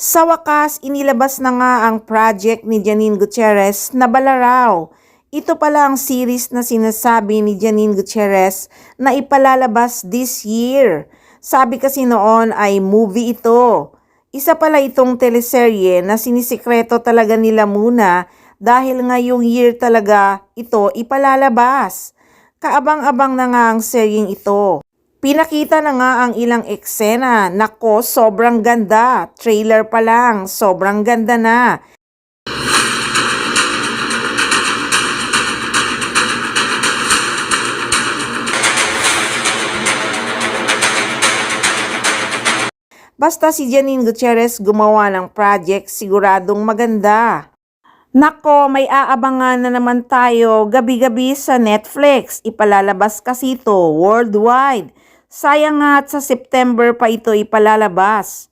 Sa wakas, inilabas na nga ang project ni Janine Gutierrez na Balaraw. Ito pala ang series na sinasabi ni Janine Gutierrez na ipalalabas this year. Sabi kasi noon ay movie ito. Isa pala itong teleserye na sinisikreto talaga nila muna dahil ngayong year talaga ito ipalalabas. Kaabang-abang na nga ang seryeng ito. Pinakita na nga ang ilang eksena. Nako, sobrang ganda. Trailer pa lang, sobrang ganda na. Basta si Janine Gutierrez gumawa ng project, siguradong maganda. Nako, may aabangan na naman tayo gabi-gabi sa Netflix. Ipalalabas kasi ito worldwide. Sayang nga at sa September pa ito ipalalabas.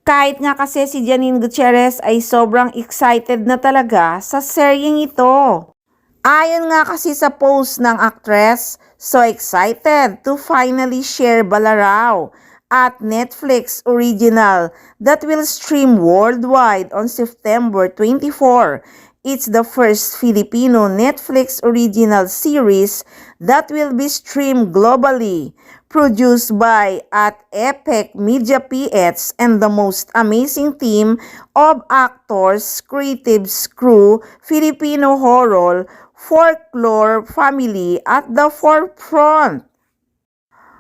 Kahit nga kasi si Janine Gutierrez ay sobrang excited na talaga sa seryeng ito. Ayon nga kasi sa post ng actress, so excited to finally share Balaraw at Netflix original that will stream worldwide on September 24. It's the first Filipino Netflix original series that will be streamed globally, produced by at Epic Media PH and the most amazing team of actors, creative crew, Filipino horror, folklore family at the forefront.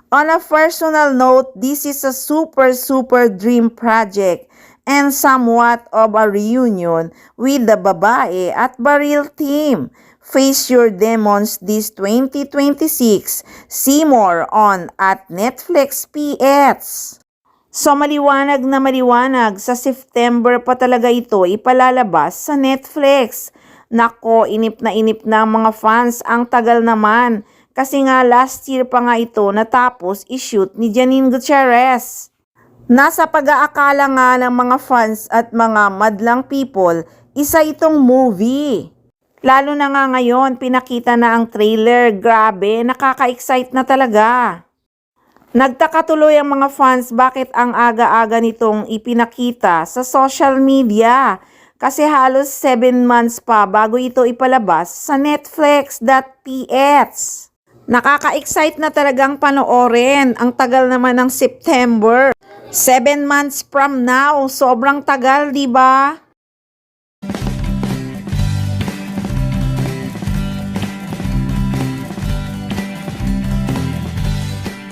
On a personal note, this is a super dream project and somewhat of a reunion with the Babae at Baril team. Face Your Demons this 2026. See more on at Netflix PX. So maliwanag na maliwanag, sa September pa talaga ito ipalalabas sa Netflix. Nako, inip na ang mga fans, ang tagal naman. Kasi nga last year pa nga ito natapos i-shoot ni Janine Gutierrez. Nasa pag-aakala nga ng mga fans at mga madlang people, isa itong movie. Lalo na nga ngayon, pinakita na ang trailer. Grabe, nakaka-excite na talaga. Nagtaka tuloy ang mga fans bakit ang aga-aga nitong ipinakita sa social media. Kasi halos 7 months pa bago ito ipalabas sa Netflix.ph. Nakaka-excite na talagang panoorin. Ang tagal naman ng September. 7 months from now. Sobrang tagal, di ba?